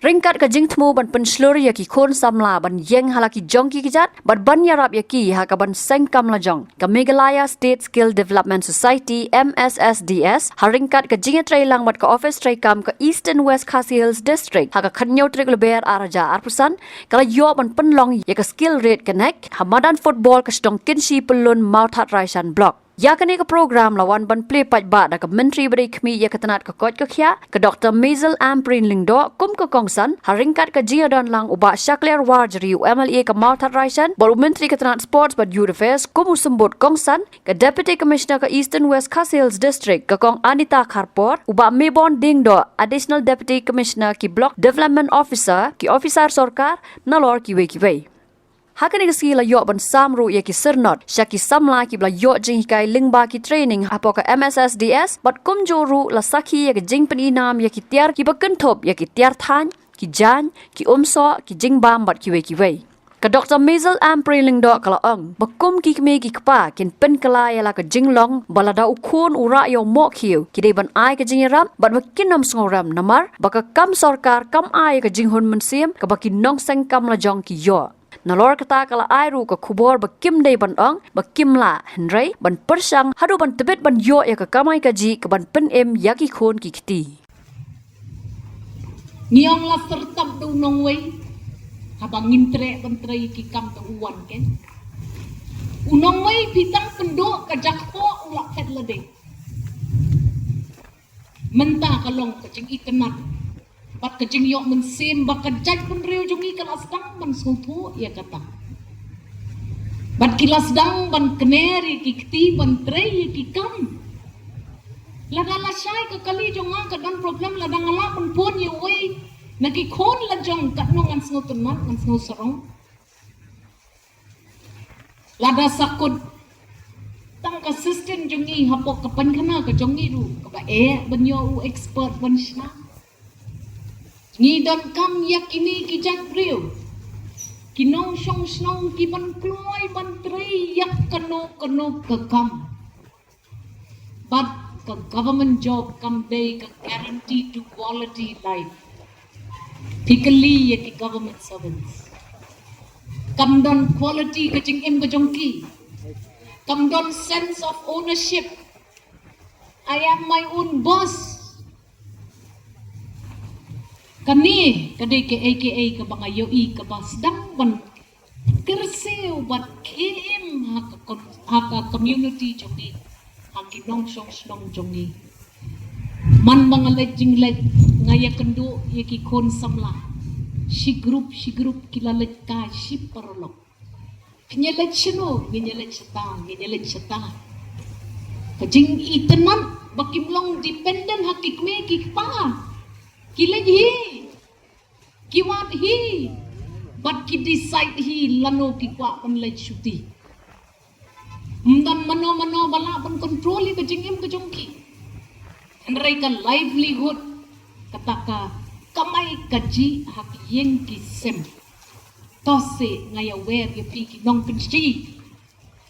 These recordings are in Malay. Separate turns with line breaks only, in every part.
Ringkat ka jingtmu ban penslur yaki khon samla ban yeng halaki jongki kijat ban yarap yaki haka ban sengkam la jong ka Meghalaya State Skill Development Society MSSDS haringkat ka jinge trailang bat ka office traikam ka Eastern West Khasi Hills District haka khanyo trik leber araja arpusan kala yo ban penlong yaka skill rate connect hamadan football ka stong kinshi pelun mauthat raisan block ya kani ka program lawan ban play pat ba da ka menteri beri khmi ya katanat ka kot ka khya ka Dr. Maisel Amprin Lingdo kum ka kongsan haringkat ka jia don lang uba Shakler Warjri MLA ka Mauthat Raisan bor menteri katanat sports but youth affairs kum usembut kongsan ka deputy commissioner ka Eastern West Khasi Hills District ka kong Anita Kharpor uba Mebon Dingdo additional deputy commissioner ki block development officer ki officer sarkar nalor ki we Hakani kasi la yo ban samru ya ki sernot syaki samla ki bla yo jing kai lingba ki training apo ka MSSDS bat kum joru la sakhi ya ki jing peninam ya ki tiar ki bakan thop ya ki tiar than ki jan ki umso ki jing bam bat ki we ka Dr. Maisel Amprin do kala ong bakum ki kme ki kpa kin pen kala ya la ka jing long balada ukun ura yo mo khiu ki de ban ai ka jing ram bat bakin nam sngoram namar baka kam sarkar kam ai ka jing hun mensim ka bakin nong sang kam la jong ki yo Nalor kata kala airu ka kubor bakim day ban ong bakim la henry ban persang hadu ban tebet ban yo ya ka kamai kaji ka ban pen em yaki khon ki kiti
Niang la sertab du nong wei habang ngimtre bentre ki kam tu uwan ken unong wei pitang penduk ka jakpo ula pet lede menta kalong ka jing itenat bat kejing yok mensim baka jaj pun riu jungi kelas dang ban sutu ya kata bat kilas dang ban keneri ki kti ban trei ki kam lada la syai ka kali jonga ka dan problem lada ngala pun pun ye wei na ki khon la jong kat no ngan snu tunat ngan snu sarong lada sakut tang ka assistant jungi hapo ka pan khana ka jongi ru ka ba ban yo expert ban shna Ni don kam yakini ki jang priu kinong song snong ki ban kloi ban trei yak kano ka kam but ka government job kam day ka guarantee to quality life pikali ki government servants kam don quality ka jing em ka jongki kam don sense of ownership I am my own boss Kani kadai ke AKA ke banga yoi ke bas dang ban kerseu bat KM haka community jongi haki nong song snong jongi man banga lejing lej ngaya kendu yaki kon samla si group kila lej ka si parlok kenyelej seno kenyelej seta kajing itenan bakimlong dependent hakik me kikpa Kilej hi, kiwat hi, but ki decide hi lano ki kwa pan lej shuti. Mdan mano bala pan control ka jingim ka jongki. Andrai ka livelihood kataka kamai kaji hak yeng ki sem. Tose ngaya wer ya pi ki nong pinchi.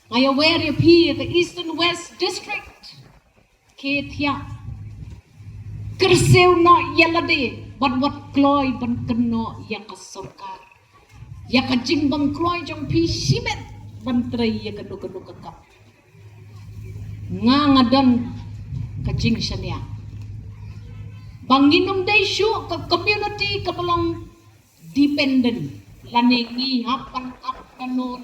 Ngaya wer ya pi the Eastern West District. Ketia. Kerseu no yalade ban wat kloi ban keno ya ka sarkar ya ka jing bang kloi jong pi simet ban trei ya kenu ka kap nga ngadan ka jing sania banginum dai shu ka community ka belong dependent lanengi hapan ap kano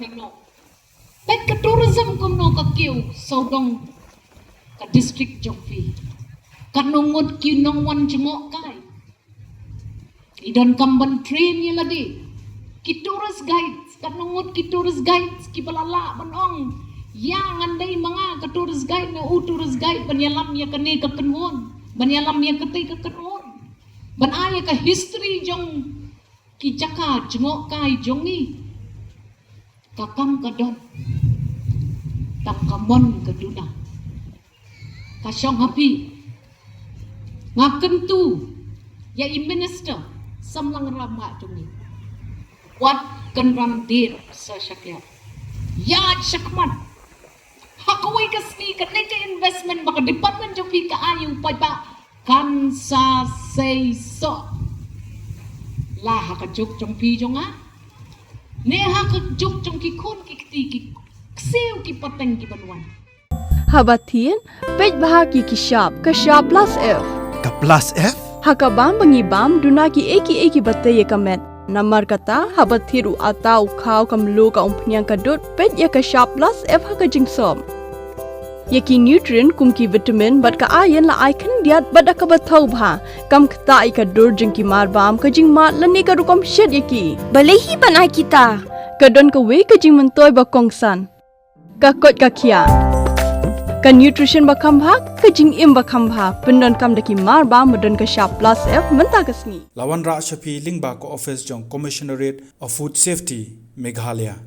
pet ka tourism kono ka kiu saudong ka district jong pi kanungot ki nong wan jemok kai idon kamban train ye ladi ki tourist guides kanungot ki tourist guides ki balala banong yang andai manga ka tourist guide na tourist guide banyalam ya kane ka kenwon banyalam ya kate ka kenwon ban aya ka history jong ki jaka jemok kai jongi kakam kadon takamon kaduna kasyong hapi ngaken tu ya minister samlang rama tungi wat kan ram dir sa syakya ya syakman hakawai kasni kan neke investment baka department jopi ka ayu pa ba kan sa say so la hakajuk jong pi jong a ne hakajuk jong ki khun ki ti ki seo ki pateng ki banwan
Habatin, pej bahagi ki sharp plus F.
Ka plus F?
Hakabam bangibam duna ki eki bataya kamet. Namar kata habathiru atau kau kamlu ka umpnyang kadut pej ya ka sharp plus F haka jingsom. Yaki nutrient kum ki vitamin bat ka iron la ai kan diat bat ka bathau bha kam kta ai ka dur jing ki mar bam ka jing mat lani ka rukom shed yaki.
Balehi banai kita.
Kadon ka we ka jing mentoy ba kongsan. Ka kot ka kia. Ka nutrition ba khambha ka jing im ba khambha pendon kam daki mar ba modon ka sharp plus F menta kasni.
Lawan Ra Shafi Lingba ko office jong Commissionerate of Food Safety Meghalaya.